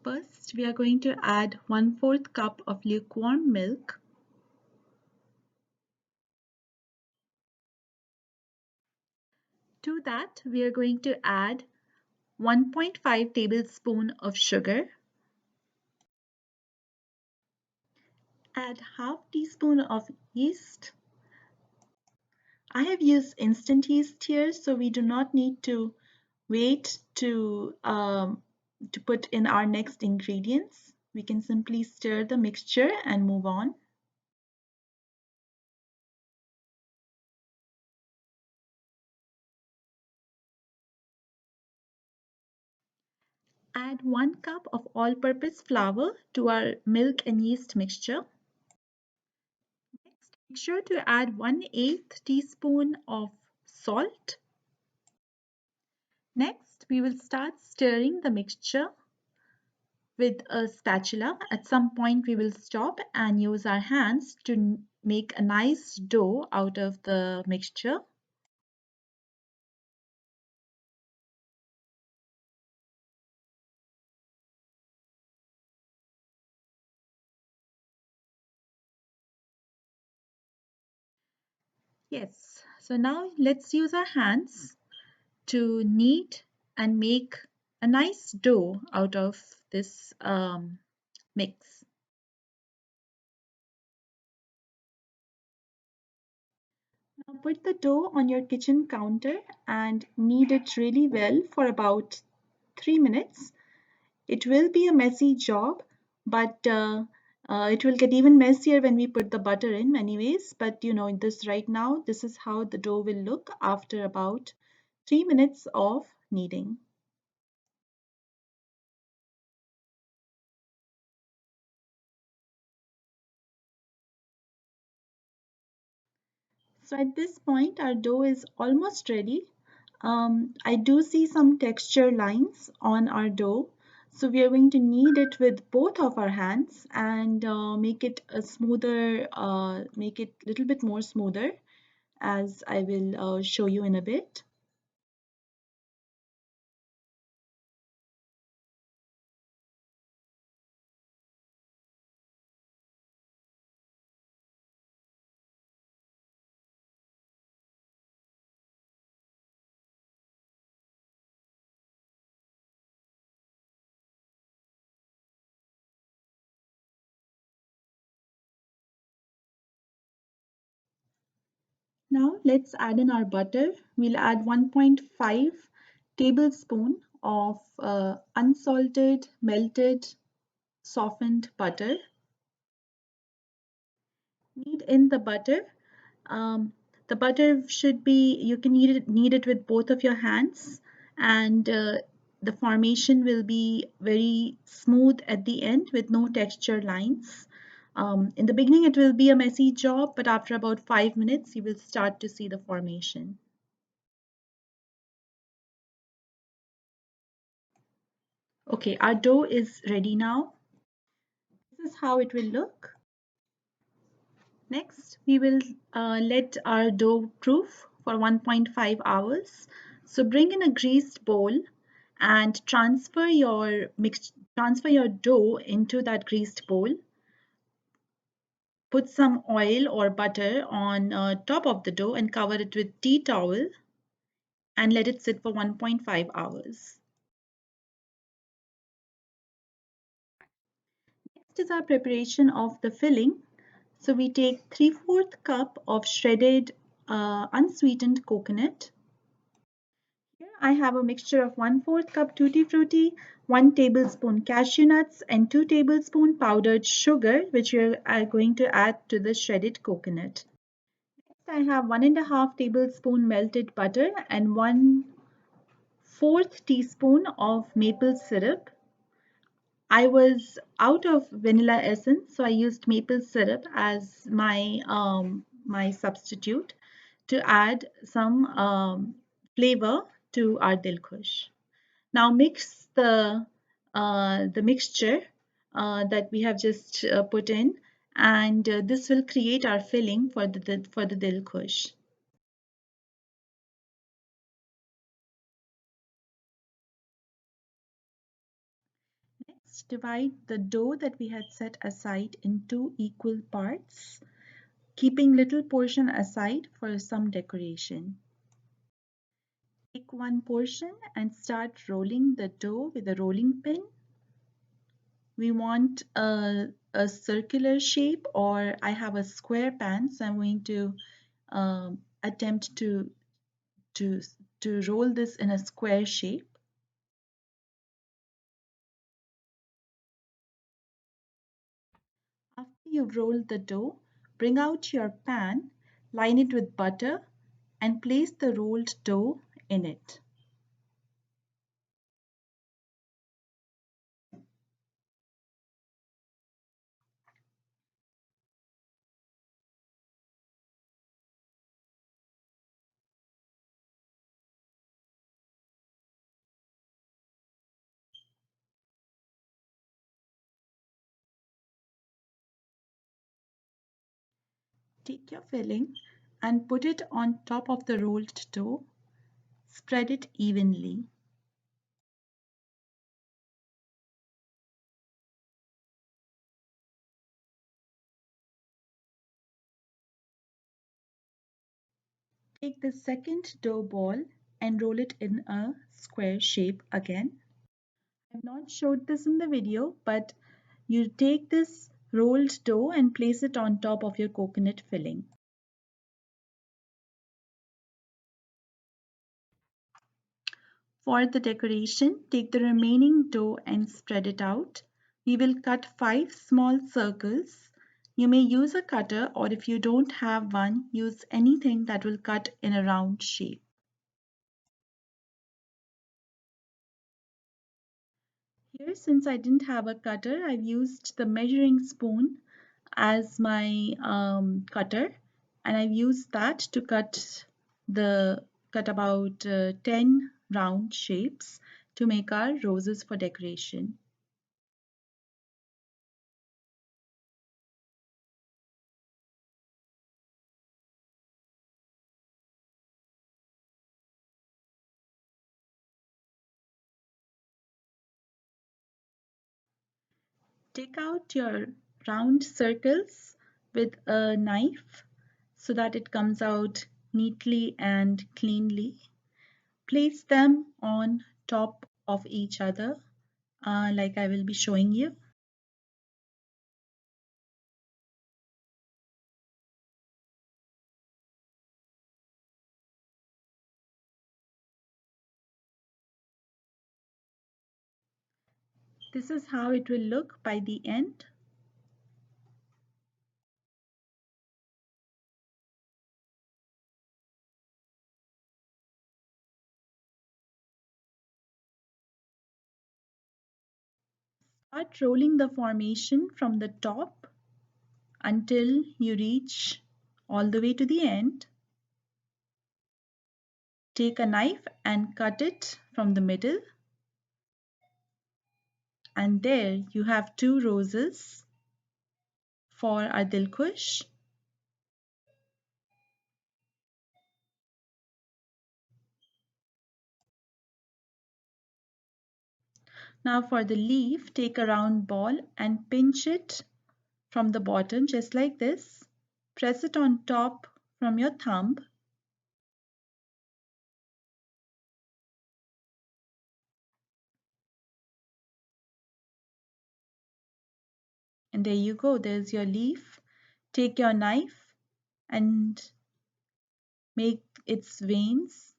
First, we are going to add 1/4 cup of lukewarm milk. To that, we are going to add 1.5 tablespoon of sugar. Add half teaspoon of yeast. I have used instant yeast here, so we do not need to wait to put in our next ingredients. We can simply stir the mixture and move on. Add 1 cup of all-purpose flour to our milk and yeast mixture. Next, make sure to add 1/8 teaspoon of salt. Next, we will start stirring the mixture with a spatula. At some point, we will stop and use our hands to make a nice dough out of the mixture. Yes, so now let's use our hands to knead and make a nice dough out of this mix. Now put the dough on your kitchen counter and knead it really well for about 3 minutes. It will be a messy job, but it will get even messier when we put the butter in anyways. But you know, this right now, this is how the dough will look after about 3 minutes of kneading. So at this point, our dough is almost ready. I do see some texture lines on our dough. So we are going to knead it with both of our hands and make it a smoother, make it a little bit more smoother, as I will show you in a bit. Now let's add in our butter. We'll add 1.5 tablespoon of unsalted, melted, softened butter. Knead in the butter. Um, the butter should be, you can knead it with both of your hands, and the formation will be very smooth at the end with no texture lines. In the beginning, it will be a messy job, but after about 5 minutes, you will start to see the formation. Okay, our dough is ready now. This is how it will look. Next, we will let our dough proof for 1.5 hours. So bring in a greased bowl and transfer your dough into that greased bowl. Put some oil or butter on top of the dough and cover it with tea towel and let it sit for 1.5 hours. Next is our preparation of the filling. So we take 3/4 cup of shredded unsweetened coconut. Here I have a mixture of 1/4 cup tutti frutti, 1 tablespoon cashew nuts, and 2 tablespoon powdered sugar, which we are going to add to the shredded coconut. Next, I have 1.5 tablespoon melted butter and 1/4 teaspoon of maple syrup. I was out of vanilla essence, so I used maple syrup as my substitute to add some flavor to our dilkhush. Now mix the mixture that we have just put in, and this will create our filling for the dilkhush. Divide the dough that we had set aside in two equal parts, keeping little portion aside for some decoration. Take one portion and start rolling the dough with a rolling pin. We want a circular shape, or I have a square pan, so I'm going to attempt to, to roll this in a square shape. After you've rolled the dough, bring out your pan, line it with butter, and place the rolled dough in it. Take your filling and put it on top of the rolled dough. Spread it evenly. Take the second dough ball and roll it in a square shape again. I've not showed this in the video, but you take this rolled dough and place it on top of your coconut filling. For the decoration, take the remaining dough and spread it out. We will cut 5 small circles. You may use a cutter, or if you don't have one, use anything that will cut in a round shape. Here, since I didn't have a cutter, I've used the measuring spoon as my cutter, and I've used that to cut about 10 round shapes to make our roses for decoration. Take out your round circles with a knife so that it comes out neatly and cleanly. Place them on top of each other, like I will be showing you. This is how it will look by the end. Start rolling the formation from the top until you reach all the way to the end. Take a knife and cut it from the middle. And there you have 2 roses for our Dilkhush. Now for the leaf, take a round ball and pinch it from the bottom just like this. Press it on top from your thumb. And there you go, there's your leaf. Take your knife and make its veins.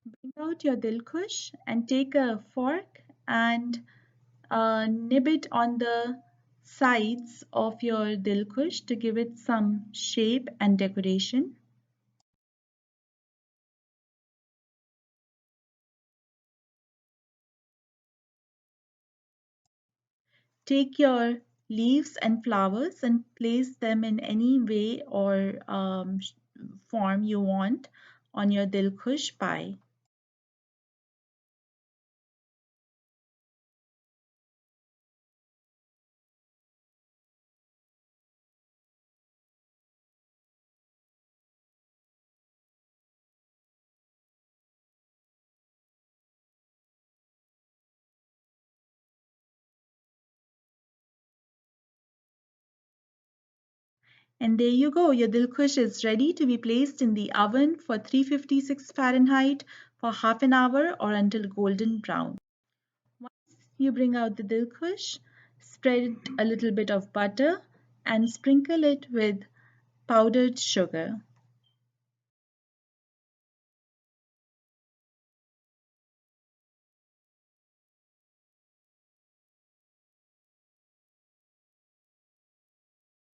Bring out your Dilkhush and take a fork and nib it on the sides of your Dilkhush to give it some shape and decoration. Take your leaves and flowers and place them in any way or form you want on your Dilkhush pie. And there you go, your Dilkhush is ready to be placed in the oven for 356 Fahrenheit for half an hour or until golden brown. Once you bring out the Dilkhush, spread a little bit of butter and sprinkle it with powdered sugar.